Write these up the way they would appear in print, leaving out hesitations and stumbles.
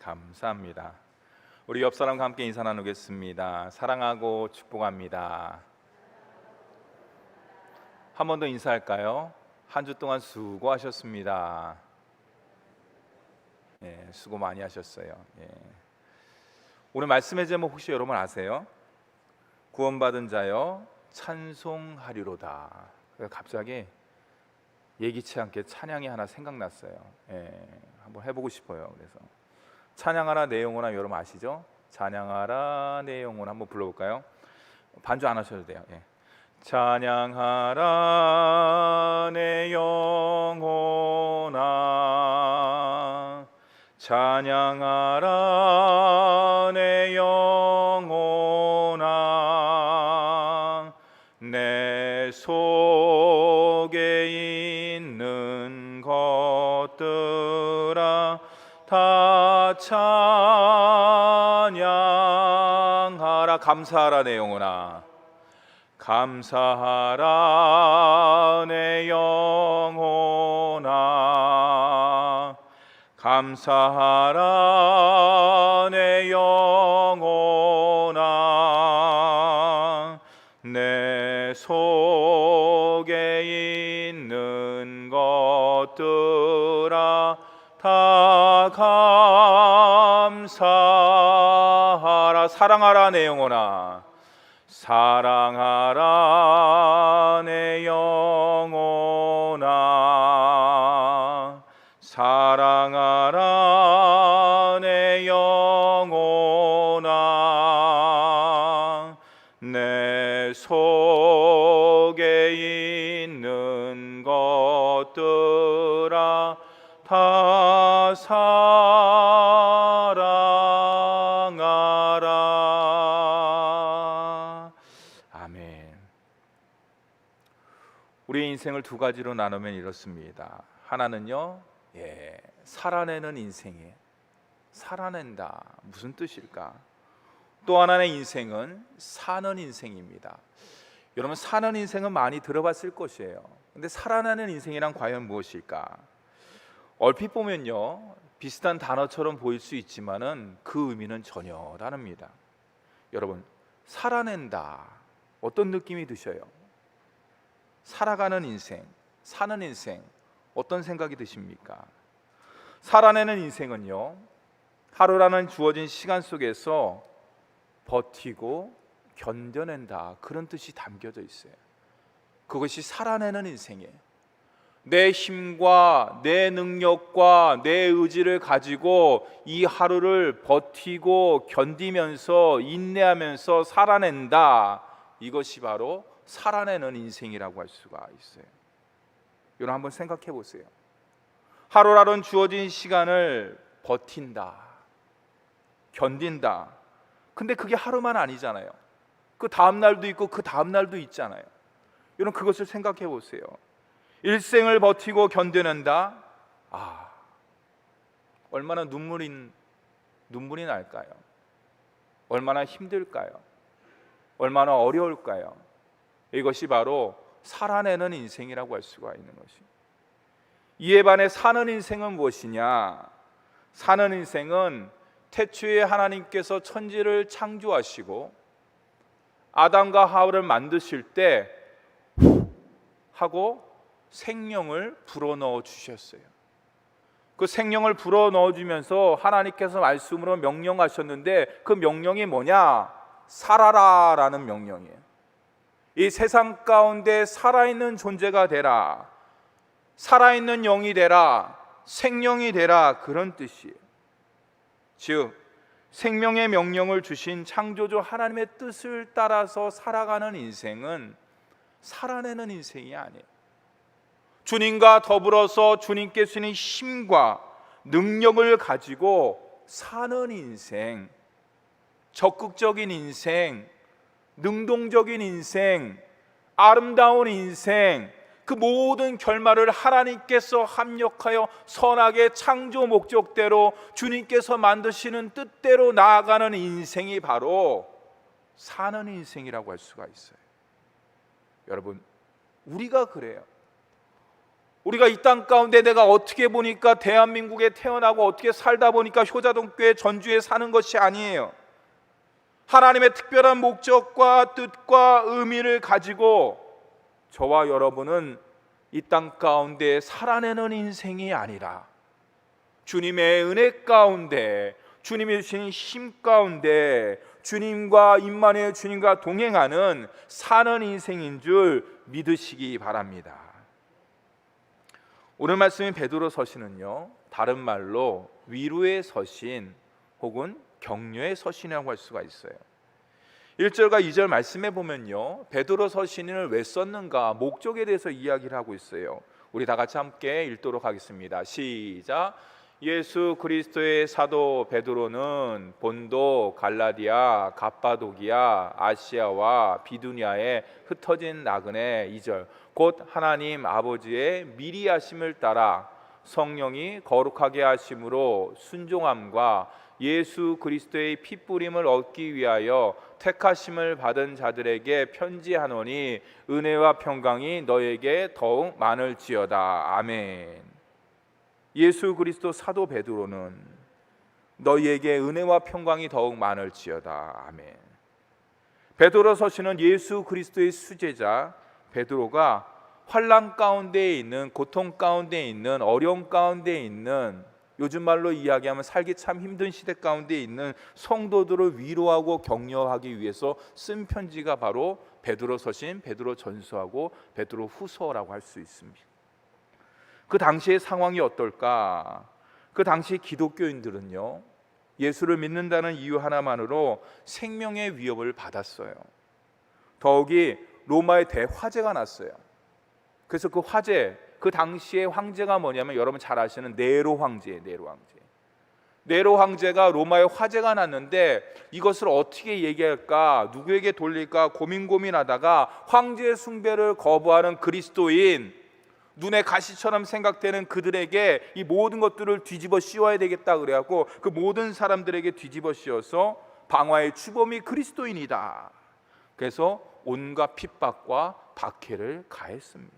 감사합니다. 우리 옆 사람과 함께 인사 나누겠습니다. 사랑하고 축복합니다. 한 번 더 인사할까요? 한 주 동안 수고하셨습니다. 수고 많이 하셨어요. 오늘 말씀의 제목 혹시 여러분 아세요? 구원받은 자여 찬송하리로다. 갑자기 예기치 않게 찬양이 하나 생각났어요. 한번 해보고 싶어요. 그래서 찬양하라 내 영혼아, 여러분 아시죠? 찬양하라 내 영혼아 한번 불러볼까요? 반주 안 하셔도 돼요. 찬양하라 내 영혼아, 찬양하라 내 영혼아, 내 속에 있는 것들아 다 찬양하라. 감사하라 내 영혼아, 감사하라 내 영혼아, 감사하라 내 영혼아, 내 속에 있는 것들아 다 감사하라. 사랑하라 내 영혼아, 사랑하라 내 영혼아, 사랑하라 내 영혼아, 내 속에 있는 것들아 다 사랑하라. 아멘. 우리의 인생을 두 가지로 나누면 이렇습니다. 하나는요, 살아내는 인생이에요. 살아낸다, 무슨 뜻일까? 또 하나의 인생은 사는 인생입니다. 여러분, 사는 인생은 많이 들어봤을 것이에요. 근데 살아내는 인생이란 과연 무엇일까? 얼핏 보면요, 비슷한 단어처럼 보일 수 있지만은 그 의미는 전혀 다릅니다. 여러분, 살아낸다, 어떤 느낌이 드셔요? 살아가는 인생, 사는 인생, 어떤 생각이 드십니까? 살아내는 인생은요, 하루라는 주어진 시간 속에서 버티고 견뎌낸다, 그런 뜻이 담겨져 있어요. 그것이 살아내는 인생이에요. 내 힘과 내 능력과 내 의지를 가지고 이 하루를 버티고 견디면서 인내하면서 살아낸다, 이것이 바로 살아내는 인생이라고 할 수가 있어요. 여러분 한번 생각해 보세요. 하루라는 주어진 시간을 버틴다, 견딘다. 근데 그게 하루만 아니잖아요. 그 다음 날도 있고 그 다음 날도 있잖아요. 여러분 그것을 생각해 보세요. 일생을 버티고 견뎌낸다. 얼마나 눈물이 날까요? 얼마나 힘들까요? 얼마나 어려울까요? 이것이 바로 살아내는 인생이라고 할 수가 있는 것입니다. 이에 반해 사는 인생은 무엇이냐? 사는 인생은 태초에 하나님께서 천지를 창조하시고 아담과 하와를 만드실 때 하고 생명을 불어넣어 주셨어요. 그 생명을 불어넣어 주면서 하나님께서 말씀으로 명령하셨는데 그 명령이 뭐냐? 살아라 라는 명령이에요. 이 세상 가운데 살아있는 존재가 되라, 살아있는 영이 되라, 생명이 되라, 그런 뜻이에요. 즉 생명의 명령을 주신 창조주 하나님의 뜻을 따라서 살아가는 인생은 살아내는 인생이 아니에요. 주님과 더불어서 주님께 주신 힘과 능력을 가지고 사는 인생, 적극적인 인생, 능동적인 인생, 아름다운 인생, 그 모든 결말을 하나님께서 합력하여 선하게 창조 목적대로 주님께서 만드시는 뜻대로 나아가는 인생이 바로 사는 인생이라고 할 수가 있어요. 여러분, 우리가 그래요. 우리가 이 땅 가운데 내가 어떻게 보니까 대한민국에 태어나고 어떻게 살다 보니까 효자동교회 전주에 사는 것이 아니에요. 하나님의 특별한 목적과 뜻과 의미를 가지고 저와 여러분은 이 땅 가운데 살아내는 인생이 아니라 주님의 은혜 가운데, 주님이 주신 힘 가운데 주님과 임마누엘 주님과 동행하는 사는 인생인 줄 믿으시기 바랍니다. 오늘 말씀인 베드로 서신은요, 다른 말로 위로의 서신 혹은 격려의 서신이라고 할 수가 있어요. 1절과 2절 말씀해 보면요, 베드로 서신을 왜 썼는가 목적에 대해서 이야기를 하고 있어요. 우리 다 같이 함께 읽도록 하겠습니다. 시작. 예수 그리스도의 사도 베드로는 본도, 갈라디아, 갑바도기아, 아시아와 비두니아에 흩어진 나그네 2절 곧 하나님 아버지의 미리 하심을 따라 성령이 거룩하게 하심으로 순종함과 예수 그리스도의 핏부림을 얻기 위하여 택하심을 받은 자들에게 편지하노니 은혜와 평강이 너에게 더욱 많을지어다. 아멘. 예수 그리스도 사도 베드로는 너희에게 은혜와 평강이 더욱 많을지어다. 아멘. 베드로 서신은 예수 그리스도의 수제자 베드로가 환난 가운데 있는, 고통 가운데 있는, 어려움 가운데 있는, 요즘 말로 이야기하면 살기 참 힘든 시대 가운데 있는 성도들을 위로하고 격려하기 위해서 쓴 편지가 바로 베드로 서신, 베드로 전서하고 베드로 후서라고 할 수 있습니다. 그 당시의 상황이 어떨까? 그 당시 기독교인들은요, 예수를 믿는다는 이유 하나만으로 생명의 위협을 받았어요. 더욱이 로마의 대화재가 났어요. 그래서 그 화재, 그 당시의 황제가 뭐냐면 여러분 잘 아시는 네로 황제예요. 네로 황제가 로마의 화재가 났는데 이것을 어떻게 얘기할까, 누구에게 돌릴까 고민하다가 황제 숭배를 거부하는 그리스도인, 눈에 가시처럼 생각되는 그들에게 이 모든 것들을 뒤집어 씌워야 되겠다 그래갖고 그 모든 사람들에게 뒤집어 씌워서 방화의 주범이 그리스도인이다. 그래서 온갖 핍박과 박해를 가했습니다.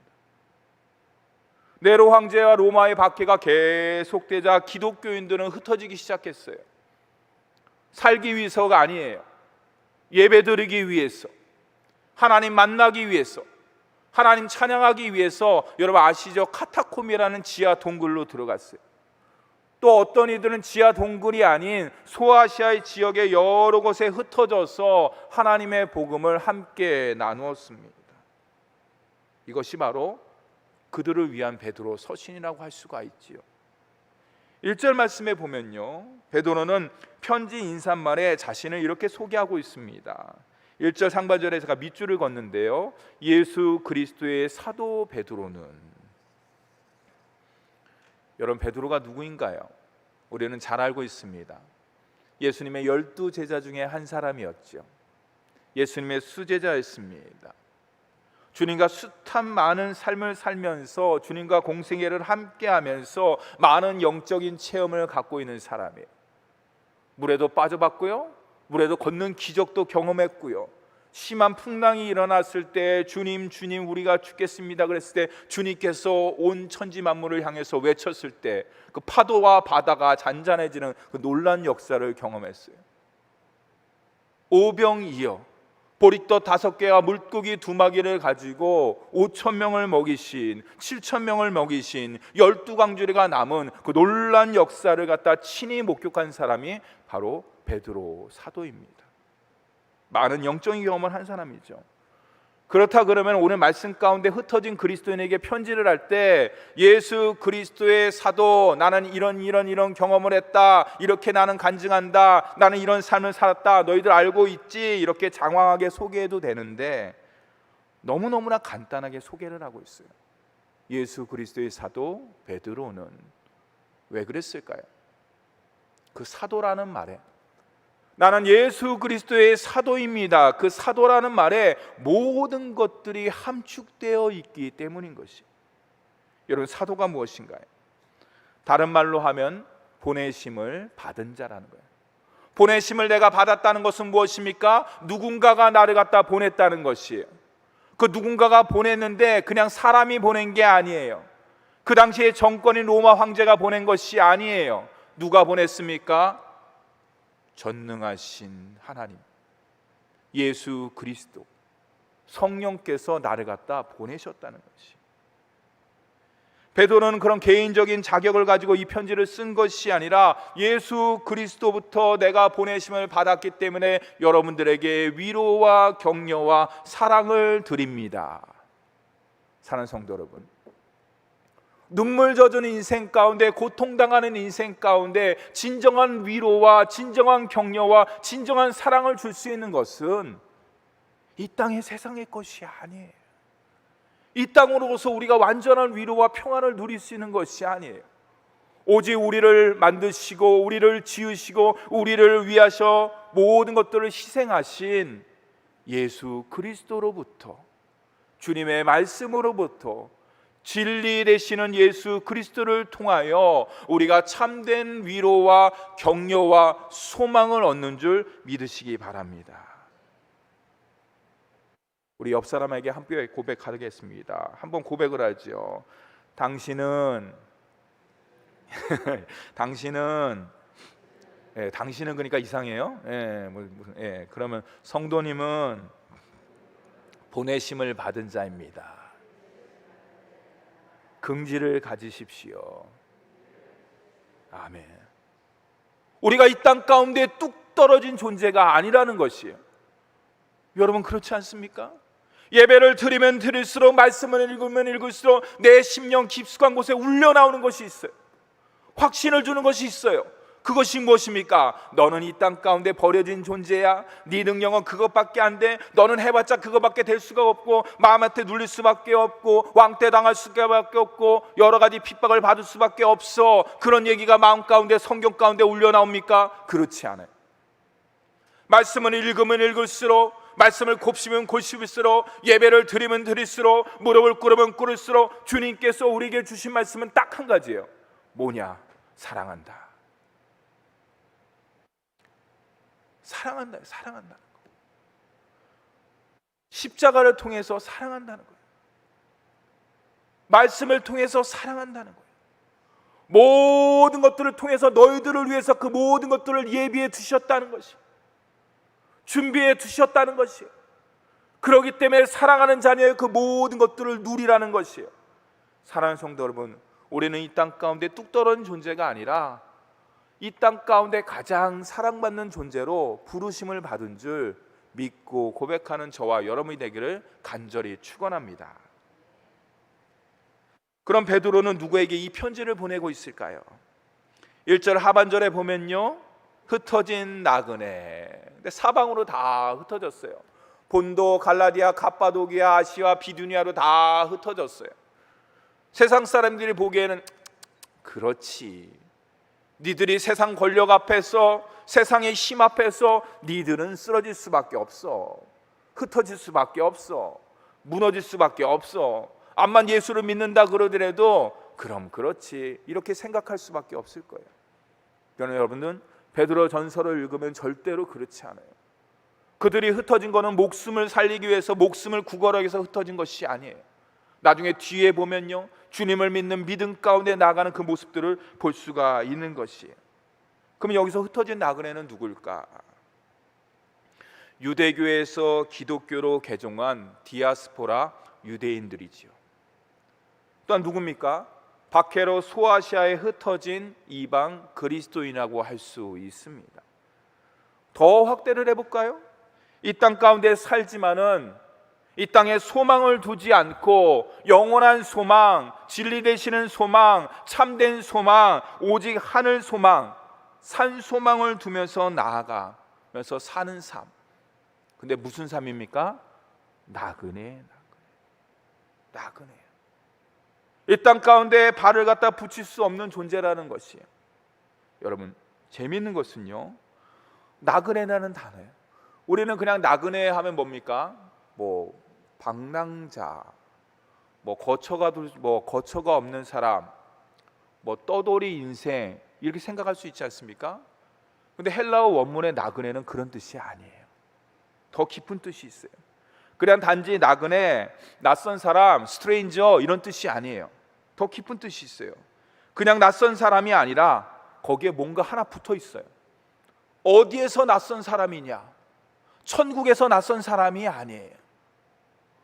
네로 황제와 로마의 박해가 계속되자 기독교인들은 흩어지기 시작했어요. 살기 위해서가 아니에요. 예배드리기 위해서, 하나님 만나기 위해서, 하나님 찬양하기 위해서 여러분 아시죠? 카타콤이라는 지하 동굴로 들어갔어요. 또 어떤 이들은 지하 동굴이 아닌 소아시아의 지역의 여러 곳에 흩어져서 하나님의 복음을 함께 나누었습니다. 이것이 바로 그들을 위한 베드로 서신이라고 할 수가 있지요. 1절 말씀에 보면요, 베드로는 편지 인사말에 자신을 이렇게 소개하고 있습니다. 1절 상반절에 제가 밑줄을 걷는데요, 예수 그리스도의 사도 베드로는. 여러분, 베드로가 누구인가요? 우리는 잘 알고 있습니다. 예수님의 12제자 중에 한 사람이었죠. 예수님의 수제자였습니다. 주님과 숱한 많은 삶을 살면서 주님과 공생애를 함께하면서 많은 영적인 체험을 갖고 있는 사람이에요. 물에도 빠져봤고요, 물에도 걷는 기적도 경험했고요, 심한 풍랑이 일어났을 때 주님 우리가 죽겠습니다 그랬을 때 주님께서 온 천지 만물을 향해서 외쳤을 때 그 파도와 바다가 잔잔해지는 그 놀라운 역사를 경험했어요. 오병이어 보리떡 5개와 물고기 2마리를 가지고 5,000명을 먹이신, 7,000명을 먹이신 12광주리가 남은 그 놀라운 역사를 갖다 친히 목격한 사람이 바로 베드로 사도입니다. 많은 영적인 경험을 한 사람이죠. 그렇다 그러면 오늘 말씀 가운데 흩어진 그리스도인에게 편지를 할 때 예수 그리스도의 사도, 나는 이런 경험을 했다, 이렇게 나는 간증한다, 나는 이런 삶을 살았다, 너희들 알고 있지, 이렇게 장황하게 소개해도 되는데 너무너무나 간단하게 소개를 하고 있어요. 예수 그리스도의 사도 베드로는 왜 그랬을까요? 그 사도라는 말에, 나는 예수 그리스도의 사도입니다, 그 사도라는 말에 모든 것들이 함축되어 있기 때문인 것이. 여러분, 사도가 무엇인가요? 다른 말로 하면 보내심을 받은 자라는 거예요. 보내심을 내가 받았다는 것은 무엇입니까? 누군가가 나를 갖다 보냈다는 것이에요. 그 누군가가 보냈는데 그냥 사람이 보낸 게 아니에요. 그 당시에 정권인 로마 황제가 보낸 것이 아니에요. 누가 보냈습니까? 전능하신 하나님, 예수 그리스도, 성령께서 나를 갖다 보내셨다는 것이. 베드로는 그런 개인적인 자격을 가지고 이 편지를 쓴 것이 아니라 예수 그리스도부터 내가 보내심을 받았기 때문에 여러분들에게 위로와 격려와 사랑을 드립니다. 사랑하는 성도 여러분, 눈물 젖은 인생 가운데, 고통당하는 인생 가운데 진정한 위로와 진정한 격려와 진정한 사랑을 줄 수 있는 것은 이 땅의 세상의 것이 아니에요. 이 땅으로서 우리가 완전한 위로와 평안을 누릴 수 있는 것이 아니에요. 오직 우리를 만드시고 우리를 지으시고 우리를 위하셔 모든 것들을 희생하신 예수 그리스도로부터, 주님의 말씀으로부터, 진리 되시는 예수 그리스도를 통하여 우리가 참된 위로와 격려와 소망을 얻는 줄 믿으시기 바랍니다. 우리 옆 사람에게 함께 고백하겠습니다. 한번 고백을 하죠. 당신은 당신은 그러니까 이상해요. 그러면 성도님은 보내심을 받은 자입니다. 긍지를 가지십시오. 아멘. 우리가 이 땅 가운데 뚝 떨어진 존재가 아니라는 것이에요. 여러분 그렇지 않습니까? 예배를 드리면 드릴수록, 말씀을 읽으면 읽을수록 내 심령 깊숙한 곳에 울려나오는 것이 있어요. 확신을 주는 것이 있어요. 그것이 무엇입니까? 너는 이 땅 가운데 버려진 존재야. 네 능력은 그것밖에 안 돼. 너는 해봤자 그것밖에 될 수가 없고, 마음한테 눌릴 수밖에 없고, 왕따 당할 수밖에 없고, 여러 가지 핍박을 받을 수밖에 없어. 그런 얘기가 마음 가운데, 성경 가운데 울려나옵니까? 그렇지 않아요. 말씀을 읽으면 읽을수록, 말씀을 곱씹으면 곱씹을수록, 예배를 드리면 드릴수록, 무릎을 꿇으면 꿇을수록 주님께서 우리에게 주신 말씀은 딱 한 가지예요. 뭐냐? 사랑한다. 사랑한다. 사랑한다는 거. 십자가를 통해서 사랑한다는 거예요. 말씀을 통해서 사랑한다는 거예요. 모든 것들을 통해서 너희들을 위해서 그 모든 것들을 예비해 두셨다는 것이, 준비해 두셨다는 것이에요. 그렇기 때문에 사랑하는 자녀의 그 모든 것들을 누리라는 것이에요. 사랑하는 성도 여러분, 우리는 이 땅 가운데 뚝 떨어진 존재가 아니라 이 땅 가운데 가장 사랑받는 존재로 부르심을 받은 줄 믿고 고백하는 저와 여러분이 되기를 간절히 축원합니다. 그럼 베드로는 누구에게 이 편지를 보내고 있을까요? 1절 하반절에 보면요, 흩어진 나그네. 근데 사방으로 다 흩어졌어요. 본도, 갈라디아, 갑바도기아, 아시아, 비두니아로 다 흩어졌어요. 세상 사람들이 보기에는 그렇지, 니들이 세상 권력 앞에서, 세상의 힘 앞에서 니들은 쓰러질 수밖에 없어. 흩어질 수밖에 없어. 무너질 수밖에 없어. 암만 예수를 믿는다 그러더라도 그럼 그렇지, 이렇게 생각할 수밖에 없을 거예요. 그러나 여러분은 베드로 전서를 읽으면 절대로 그렇지 않아요. 그들이 흩어진 거는 목숨을 살리기 위해서, 목숨을 구걸하기 위해서 흩어진 것이 아니에요. 나중에 뒤에 보면요, 주님을 믿는 믿음 가운데 나가는 그 모습들을 볼 수가 있는 것이에요. 그럼 여기서 흩어진 나그네는 누굴까? 유대교에서 기독교로 개종한 디아스포라 유대인들이지요. 또한 누굽니까? 박해로 소아시아에 흩어진 이방 그리스도인이라고 할 수 있습니다. 더 확대를 해볼까요? 이 땅 가운데 살지만은 이 땅에 소망을 두지 않고 영원한 소망, 진리 되시는 소망, 참된 소망, 오직 하늘 소망, 산 소망을 두면서 나아가면서 사는 삶. 근데 무슨 삶입니까? 나그네. 이 땅 가운데 발을 갖다 붙일 수 없는 존재라는 것이에요. 여러분, 재미있는 것은요, 나그네라는 단어예요. 우리는 그냥 나그네 하면 뭡니까? 방랑자, 거처가 없는 사람, 떠돌이 인생, 이렇게 생각할 수 있지 않습니까? 근데 헬라어 원문의 나그네는 그런 뜻이 아니에요. 더 깊은 뜻이 있어요. 그냥 단지 나그네, 낯선 사람, 스트레인저 이런 뜻이 아니에요. 더 깊은 뜻이 있어요. 그냥 낯선 사람이 아니라 거기에 뭔가 하나 붙어 있어요. 어디에서 낯선 사람이냐? 천국에서 낯선 사람이 아니에요.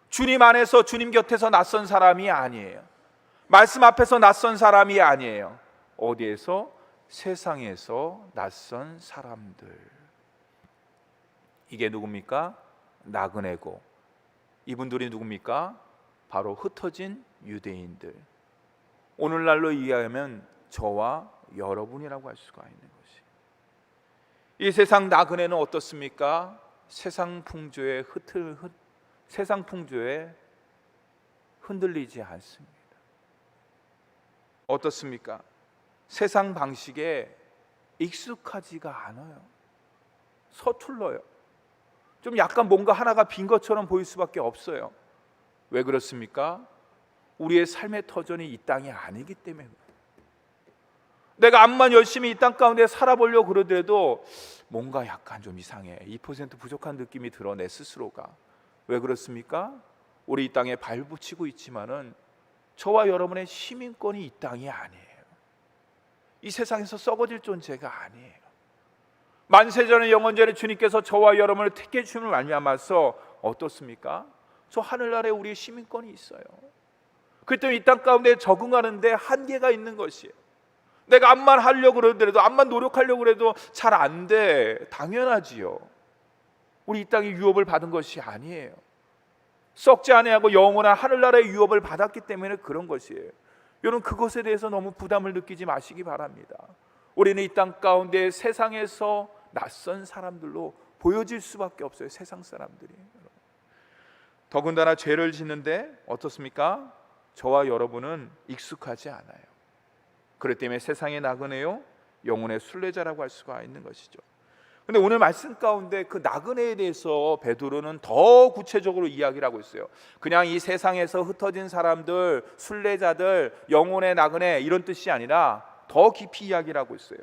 주님 안에서, 주님 곁에서 낯선 사람이 아니에요. 말씀 앞에서 낯선 사람이 아니에요. 어디에서? 세상에서 낯선 사람들. 이게 누굽니까? 나그네고, 이분들이 누굽니까? 바로 흩어진 유대인들. 오늘날로 이해하면 저와 여러분이라고 할 수가 있는 것이. 이 세상 나그네는 어떻습니까? 세상 풍조에 흔들리지 않습니다. 어떻습니까? 세상 방식에 익숙하지가 않아요. 서툴러요. 좀 약간 뭔가 하나가 빈 것처럼 보일 수밖에 없어요. 왜 그렇습니까? 우리의 삶의 터전이 이 땅이 아니기 때문에. 내가 암만 열심히 이 땅 가운데 살아보려고 그러더라도 뭔가 약간 좀 이상해. 2% 부족한 느낌이 들어, 내 스스로가. 왜 그렇습니까? 우리 이 땅에 발붙이고 있지만은 저와 여러분의 시민권이 이 땅이 아니에요. 이 세상에서 썩어질 존재가 아니에요. 만세전의 영원전에 주님께서 저와 여러분을 택해 주심을 말미암아서 어떻습니까? 저 하늘나라에 우리의 시민권이 있어요. 그렇기 때문에 이 땅 가운데 적응하는데 한계가 있는 것이에요. 내가 암만 하려고 그러더라도, 암만 노력하려고 그래도 잘 안 돼. 당연하지요. 우리 이 땅에 유업을 받은 것이 아니에요. 썩지 아니하고 영원한 하늘나라의 유업을 받았기 때문에 그런 것이에요. 여러분, 그것에 대해서 너무 부담을 느끼지 마시기 바랍니다. 우리는 이 땅 가운데 세상에서 낯선 사람들로 보여질 수밖에 없어요. 세상 사람들이. 더군다나 죄를 짓는데 어떻습니까? 저와 여러분은 익숙하지 않아요. 그렇기 때문에 세상의 나그네요, 영혼의 순례자라고 할 수가 있는 것이죠. 근데 오늘 말씀 가운데 그 나그네에 대해서 베드로는 더 구체적으로 이야기를 하고 있어요. 그냥 이 세상에서 흩어진 사람들, 순례자들, 영혼의 나그네 이런 뜻이 아니라 더 깊이 이야기를 하고 있어요.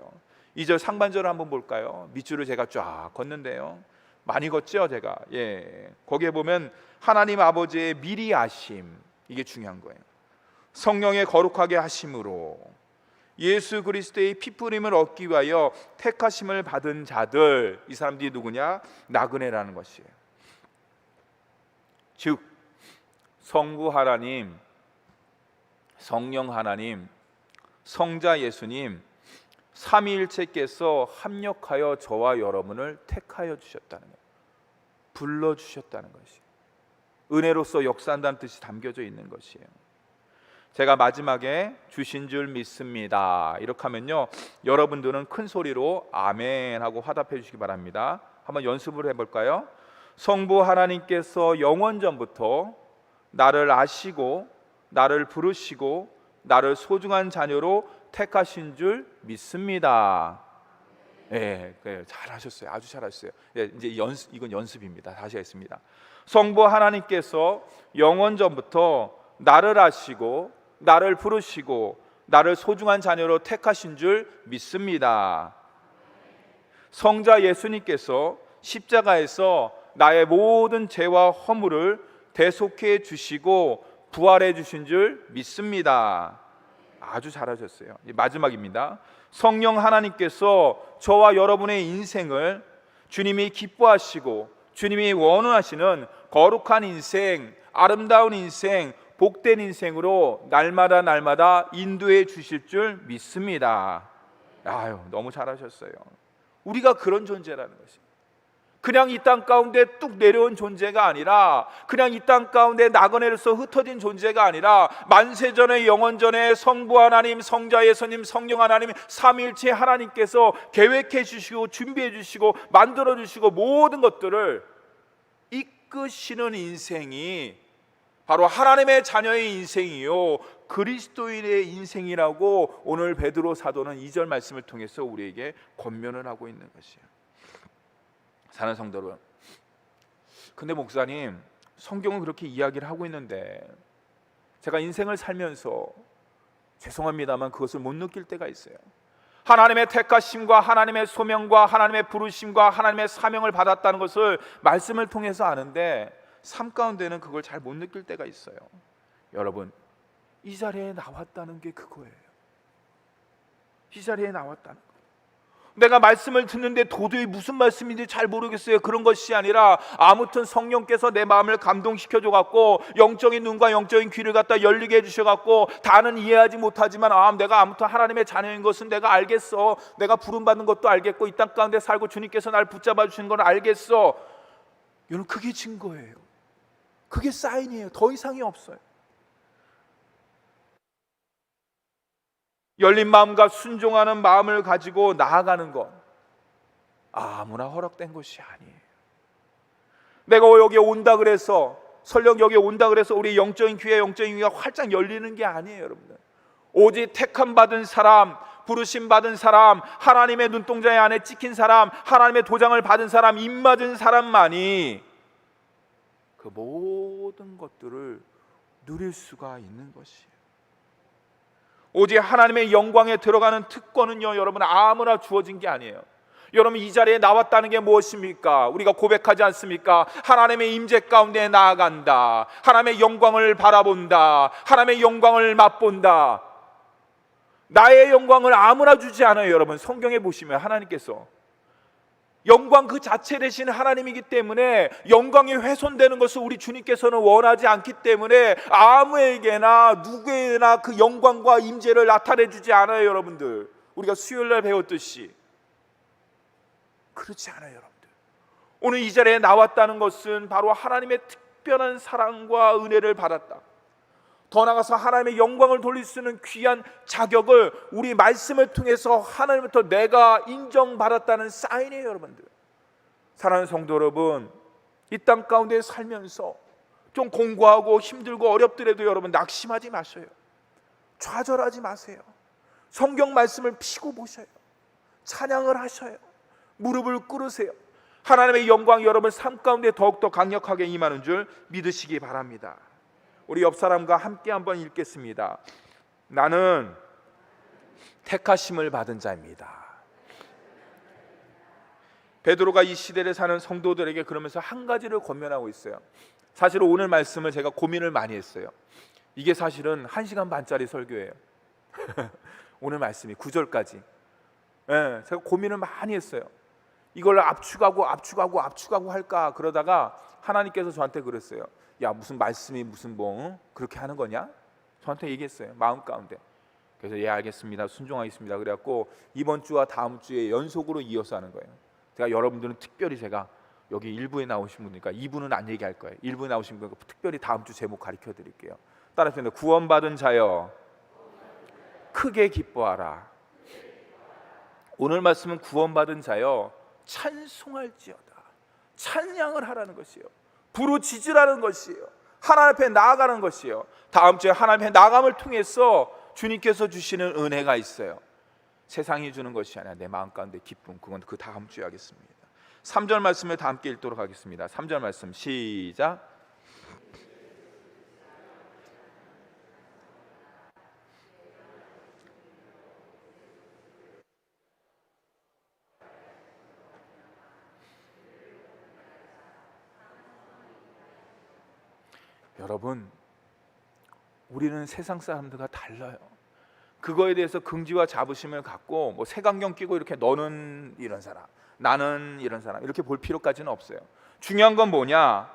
2절 상반절을 한번 볼까요? 밑줄을 제가 쫙 걷는데요. 많이 걷죠, 제가. 거기에 보면 하나님 아버지의 미리 아심, 이게 중요한 거예요. 성령의 거룩하게 하심으로 예수 그리스도의 피뿌림을 얻기 위하여 택하심을 받은 자들, 이 사람들이 누구냐? 나그네라는 것이에요. 즉 성부 하나님, 성령 하나님, 성자 예수님, 삼위일체께서 합력하여 저와 여러분을 택하여 주셨다는 거예요. 불러주셨다는 것이에요. 은혜로서 역사한다는 뜻이 담겨져 있는 것이에요. 제가 마지막에 주신 줄 믿습니다 이렇게 하면요, 여러분들은 큰 소리로 아멘 하고 화답해 주시기 바랍니다. 한번 연습을 해볼까요? 성부 하나님께서 영원전부터 나를 아시고 나를 부르시고 나를 소중한 자녀로 택하신 줄 믿습니다. 잘하셨어요. 아주 잘하셨어요. 이제 이건 연습입니다. 다시 하겠습니다. 성부 하나님께서 영원전부터 나를 아시고 나를 부르시고 나를 소중한 자녀로 택하신 줄 믿습니다. 성자 예수님께서 십자가에서 나의 모든 죄와 허물을 대속해 주시고 부활해 주신 줄 믿습니다. 아주 잘하셨어요. 마지막입니다. 성령 하나님께서 저와 여러분의 인생을 주님이 기뻐하시고 주님이 원하시는 거룩한 인생, 아름다운 인생, 복된 인생으로 날마다 인도해 주실 줄 믿습니다. 너무 잘하셨어요. 우리가 그런 존재라는 것입니다. 그냥 이 땅 가운데 뚝 내려온 존재가 아니라, 그냥 이 땅 가운데 나그네로서 흩어진 존재가 아니라, 만세전에 영원전에 성부 하나님, 성자 예수님, 성령 하나님, 삼위일체 하나님께서 계획해 주시고 준비해 주시고 만들어 주시고 모든 것들을 이끄시는 인생이 바로 하나님의 자녀의 인생이요, 그리스도인의 인생이라고 오늘 베드로 사도는 2절 말씀을 통해서 우리에게 권면을 하고 있는 것이에요. 사는 성도 여러분, 근데 목사님, 성경은 그렇게 이야기를 하고 있는데 제가 인생을 살면서 죄송합니다만 그것을 못 느낄 때가 있어요. 하나님의 택하심과 하나님의 소명과 하나님의 부르심과 하나님의 사명을 받았다는 것을 말씀을 통해서 아는데 삶 가운데는 그걸 잘 못 느낄 때가 있어요. 여러분, 이 자리에 나왔다는 게 그거예요. 이 자리에 나왔다는 거. 내가 말씀을 듣는데 도저히 무슨 말씀인지 잘 모르겠어요. 그런 것이 아니라 아무튼 성령께서 내 마음을 감동시켜줘 갖고 영적인 눈과 영적인 귀를 갖다 열리게 해주셔 갖고 다는 이해하지 못하지만 내가 아무튼 하나님의 자녀인 것은 내가 알겠어. 내가 부름받는 것도 알겠고 이 땅 가운데 살고 주님께서 날 붙잡아 주시는 걸 알겠어. 여러분, 그게 증거예요. 그게 사인이에요. 더 이상이 없어요. 열린 마음과 순종하는 마음을 가지고 나아가는 것, 아무나 허락된 것이 아니에요. 내가 여기에 온다 그래서, 설령 여기에 온다 그래서 우리 영적인 귀에 영적인 귀가 활짝 열리는 게 아니에요. 여러분들, 오직 택함 받은 사람, 부르심 받은 사람, 하나님의 눈동자의 안에 찍힌 사람, 하나님의 도장을 받은 사람, 입 맞은 사람만이 그 모든 것들을 누릴 수가 있는 것이에요. 오직 하나님의 영광에 들어가는 특권은요, 여러분, 아무나 주어진 게 아니에요. 여러분, 이 자리에 나왔다는 게 무엇입니까? 우리가 고백하지 않습니까? 하나님의 임재 가운데 나아간다, 하나님의 영광을 바라본다, 하나님의 영광을 맛본다. 나의 영광을 아무나 주지 않아요. 여러분, 성경에 보시면 하나님께서 영광 그 자체 되신 하나님이기 때문에 영광이 훼손되는 것을 우리 주님께서는 원하지 않기 때문에 아무에게나 누구에게나 그 영광과 임재를 나타내 주지 않아요. 여러분들, 우리가 수요일날 배웠듯이 그렇지 않아요. 여러분들, 오늘 이 자리에 나왔다는 것은 바로 하나님의 특별한 사랑과 은혜를 받았다, 더 나아가서 하나님의 영광을 돌릴 수 있는 귀한 자격을 우리 말씀을 통해서 하나님부터 내가 인정받았다는 사인이에요. 여러분들, 사랑하는 성도 여러분, 이 땅 가운데 살면서 좀 공부하고 힘들고 어렵더라도 여러분 낙심하지 마세요. 좌절하지 마세요. 성경 말씀을 피고 보셔요. 찬양을 하셔요. 무릎을 꿇으세요. 하나님의 영광이 여러분 삶 가운데 더욱더 강력하게 임하는 줄 믿으시기 바랍니다. 우리 옆 사람과 함께 한번 읽겠습니다. 나는 택하심을 받은 자입니다. 베드로가 이 시대를 사는 성도들에게 그러면서 한 가지를 권면하고 있어요. 사실 오늘 말씀을 제가 고민을 많이 했어요. 이게 사실은 1시간 반짜리 설교예요. 오늘 말씀이 9절까지. 제가 고민을 많이 했어요. 이걸 압축하고 할까 그러다가 하나님께서 저한테 그랬어요. 야, 무슨 말씀이 무슨 그렇게 하는 거냐? 저한테 얘기했어요, 마음 가운데. 그래서 예, 알겠습니다, 순종하겠습니다. 그래갖고 이번 주와 다음 주에 연속으로 이어서 하는 거예요. 제가 여러분들은 특별히 제가 여기 1부에 나오신 분이니까 2부는 안 얘기할 거예요. 1부에 나오신 분 특별히 다음 주 제목 가르쳐 드릴게요. 따라서 구원받은 자여 크게 기뻐하라. 오늘 말씀은 구원받은 자여 찬송할지어다, 찬양을 하라는 것이에요. 부르짖으라는 것이에요. 하나님 앞에 나아가는 것이에요. 다음 주에 하나님 앞에 나아감을 통해서 주님께서 주시는 은혜가 있어요. 세상이 주는 것이 아니라 내 마음 가운데 기쁨, 그건 그 다음 주에 하겠습니다. 3절 말씀을 다 함께 읽도록 하겠습니다. 3절 말씀 시작. 여러분, 우리는 세상 사람들과 달라요. 그거에 대해서 긍지와 자부심을 갖고 색안경 끼고 이렇게 너는 이런 사람, 나는 이런 사람 이렇게 볼 필요까지는 없어요. 중요한 건 뭐냐?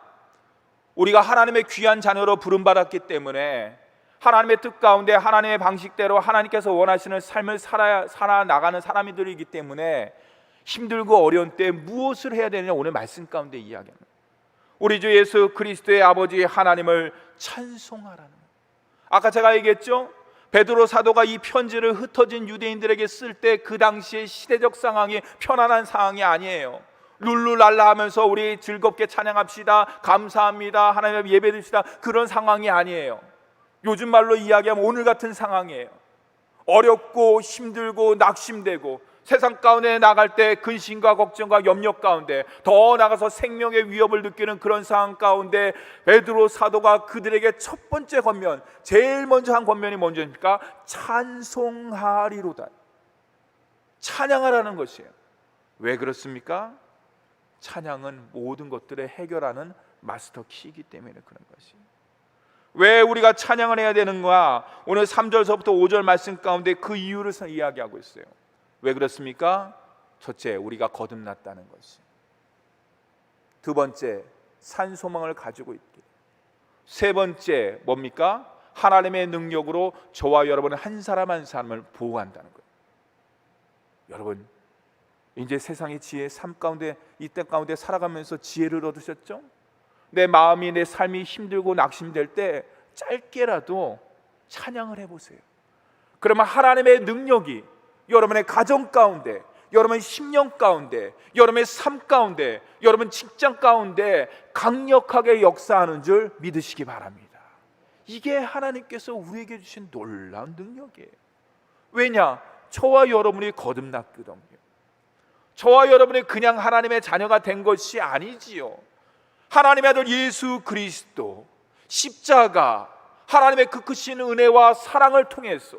우리가 하나님의 귀한 자녀로 부름받았기 때문에 하나님의 뜻 가운데 하나님의 방식대로 하나님께서 원하시는 삶을 살아나가는 사람들이기 때문에 힘들고 어려운 때 무엇을 해야 되느냐, 오늘 말씀 가운데 이야기합니다. 우리 주 예수 그리스도의 아버지 하나님을 찬송하라는 거예요. 아까 제가 얘기했죠? 베드로 사도가 이 편지를 흩어진 유대인들에게 쓸 때 그 당시의 시대적 상황이 편안한 상황이 아니에요. 룰루랄라 하면서 우리 즐겁게 찬양합시다, 감사합니다, 하나님 예배드립시다, 그런 상황이 아니에요. 요즘 말로 이야기하면 오늘 같은 상황이에요. 어렵고 힘들고 낙심되고 세상 가운데 나갈 때 근심과 걱정과 염려 가운데 더 나가서 생명의 위협을 느끼는 그런 상황 가운데 베드로 사도가 그들에게 첫 번째 권면, 제일 먼저 한 권면이 뭔지입니까? 찬송하리로다, 찬양하라는 것이에요. 왜 그렇습니까? 찬양은 모든 것들을 해결하는 마스터 키이기 때문에 그런 것이에요. 왜 우리가 찬양을 해야 되는가? 오늘 3절서부터 5절 말씀 가운데 그 이유를 이야기하고 있어요. 왜 그렇습니까? 첫째, 우리가 거듭났다는 것이. 두 번째, 산 소망을 가지고 있기. 세 번째, 뭡니까? 하나님의 능력으로 저와 여러분은 한 사람 한 사람을 보호한다는 거예요. 여러분, 이제 세상의 지혜, 삶 가운데, 이 땅 가운데 살아가면서 지혜를 얻으셨죠? 내 마음이, 내 삶이 힘들고 낙심될 때 짧게라도 찬양을 해보세요. 그러면 하나님의 능력이 여러분의 가정 가운데, 여러분의 심령 가운데, 여러분의 삶 가운데, 여러분 직장 가운데 강력하게 역사하는 줄 믿으시기 바랍니다. 이게 하나님께서 우리에게 주신 놀라운 능력이에요. 왜냐? 저와 여러분이 거듭났거든요. 저와 여러분이 그냥 하나님의 자녀가 된 것이 아니지요. 하나님의 아들 예수 그리스도 십자가, 하나님의 그 크신 은혜와 사랑을 통해서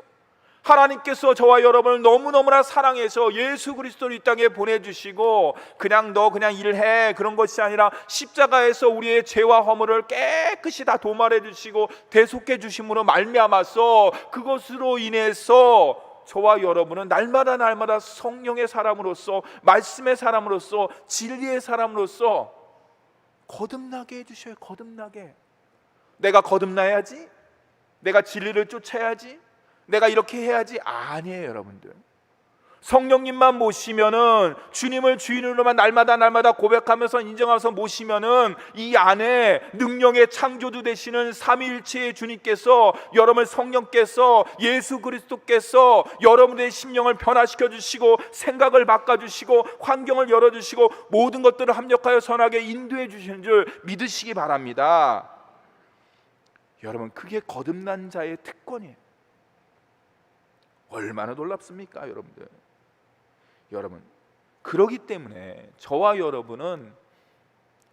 하나님께서 저와 여러분을 너무너무나 사랑해서 예수 그리스도를 이 땅에 보내주시고 그냥 너 그냥 일해 그런 것이 아니라 십자가에서 우리의 죄와 허물을 깨끗이 다 도말해 주시고 대속해 주심으로 말미암아서 그것으로 인해서 저와 여러분은 날마다 성령의 사람으로서, 말씀의 사람으로서, 진리의 사람으로서 거듭나게 해주셔요. 거듭나게. 내가 거듭나야지, 내가 진리를 쫓아야지, 내가 이렇게 해야지. 아니에요, 여러분들. 성령님만 모시면은, 주님을 주인으로만 날마다 고백하면서 인정하면서 모시면은 이 안에 능력의 창조주 되시는 삼위일체의 주님께서, 여러분 성령께서, 예수 그리스도께서 여러분의 심령을 변화시켜 주시고 생각을 바꿔 주시고 환경을 열어 주시고 모든 것들을 합력하여 선하게 인도해 주시는 줄 믿으시기 바랍니다. 여러분, 그게 거듭난 자의 특권이에요. 얼마나 놀랍습니까, 여러분들? 여러분, 그러기 때문에 저와 여러분은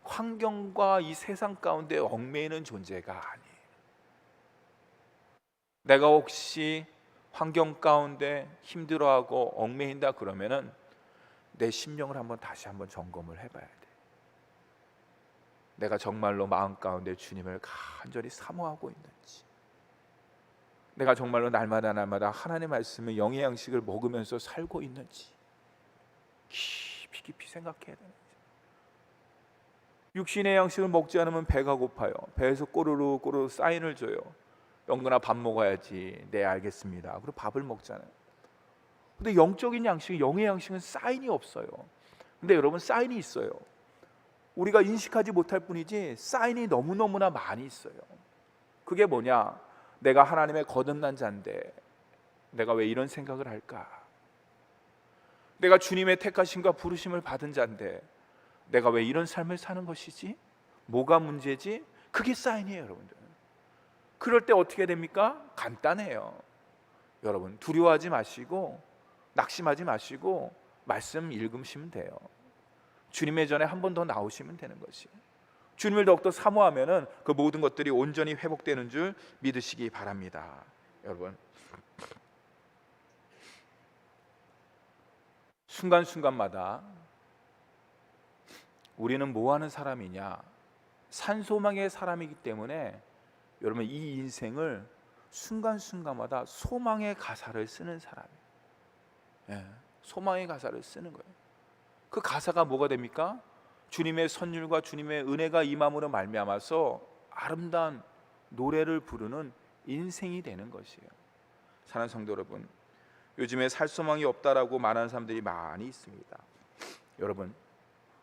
환경과 이 세상 가운데 얽매이는 존재가 아니에요. 내가 혹시 환경 가운데 힘들어하고 얽매인다 그러면은 내 심령을 다시 한번 점검을 해봐야 돼. 내가 정말로 마음 가운데 주님을 간절히 사모하고 있는지, 내가 정말로 날마다 하나님의 말씀의 영의 양식을 먹으면서 살고 있는지 깊이 생각해야 되는 거죠. 육신의 양식을 먹지 않으면 배가 고파요. 배에서 꼬르르 사인을 줘요. 영근아, 밥 먹어야지. 네, 알겠습니다. 그리고 밥을 먹잖아요. 근데 영적인 양식, 영의 양식은 사인이 없어요. 근데 여러분, 사인이 있어요. 우리가 인식하지 못할 뿐이지 사인이 너무너무나 많이 있어요. 그게 뭐냐? 내가 하나님의 거듭난 자인데 내가 왜 이런 생각을 할까? 내가 주님의 택하심과 부르심을 받은 자인데 내가 왜 이런 삶을 사는 것이지? 뭐가 문제지? 그게 사인이에요, 여러분들. 그럴 때 어떻게 됩니까? 간단해요. 여러분, 두려워하지 마시고 낙심하지 마시고 말씀 읽으시면 돼요. 주님의 전에 한 번 더 나오시면 되는 것이에요. 주님을 더욱더 사모하면은 그 모든 것들이 온전히 회복되는 줄 믿으시기 바랍니다. 여러분, 순간순간마다 우리는 뭐 하는 사람이냐? 산소망의 사람이기 때문에 여러분, 이 인생을 순간순간마다 소망의 가사를 쓰는 사람이에요. 예, 소망의 가사를 쓰는 거예요. 그 가사가 뭐가 됩니까? 주님의 선율과 주님의 은혜가 임함으로 말미암아서 아름다운 노래를 부르는 인생이 되는 것이에요. 사랑하는 성도 여러분, 요즘에 살 소망이 없다라고 말하는 사람들이 많이 있습니다. 여러분,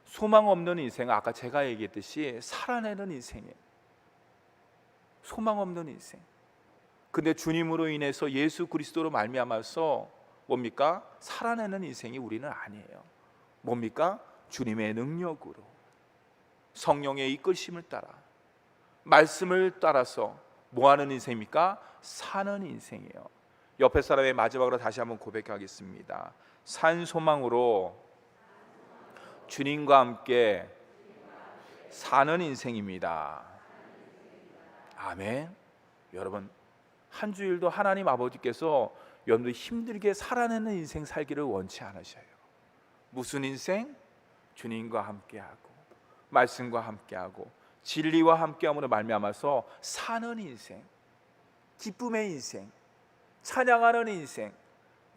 소망 없는 인생은 아까 제가 얘기했듯이 살아내는 인생이에요. 소망 없는 인생. 근데 주님으로 인해서 예수 그리스도로 말미암아서 뭡니까? 살아내는 인생이 우리는 아니에요. 뭡니까? 주님의 능력으로, 성령의 이끄심을 따라, 말씀을 따라서 뭐 하는 인생입니까? 사는 인생이에요. 옆에 사람의 마지막으로 다시 한번 고백하겠습니다. 산 소망으로 주님과 함께 사는 인생입니다. 아멘. 여러분, 한 주일도 하나님 아버지께서 여러분들 힘들게 살아내는 인생 살기를 원치 않으셔요. 무슨 인생? 주님과 함께하고 말씀과 함께하고 진리와 함께함으로 말미암아서 사는 인생, 기쁨의 인생, 찬양하는 인생,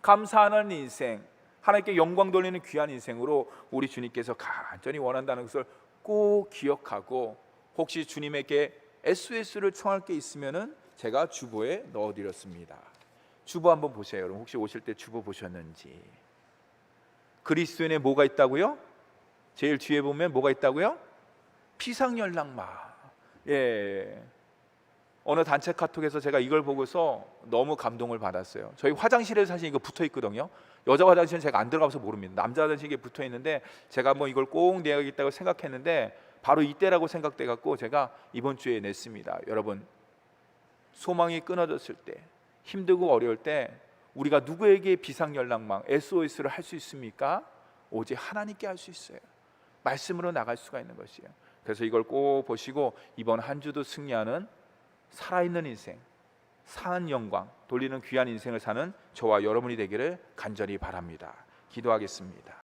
감사하는 인생, 하나님께 영광 돌리는 귀한 인생으로 우리 주님께서 간절히 원한다는 것을 꼭 기억하고, 혹시 주님에게 SOS를 청할 게 있으면은 제가 주보에 넣어드렸습니다. 주보 한번 보세요. 여러분 혹시 오실 때 주보 보셨는지. 그리스도인에 뭐가 있다고요? 제일 뒤에 보면 뭐가 있다고요? 피상연락마. 예. 어느 단체 카톡에서 제가 이걸 보고서 너무 감동을 받았어요. 저희 화장실에 사실 이거 붙어 있거든요. 여자 화장실은 제가 안 들어가서 모릅니다. 남자 화장실에 붙어 있는데 제가 뭐 이걸 꼭 내야겠다고 생각했는데 바로 이때라고 생각돼 갖고 제가 이번 주에 냈습니다. 여러분, 소망이 끊어졌을 때, 힘들고 어려울 때 우리가 누구에게 비상연락망 SOS를 할 수 있습니까? 오직 하나님께 할 수 있어요. 말씀으로 나갈 수가 있는 것이에요. 그래서 이걸 꼭 보시고 이번 한 주도 승리하는 살아있는 인생, 상한 영광 돌리는 귀한 인생을 사는 저와 여러분이 되기를 간절히 바랍니다. 기도하겠습니다.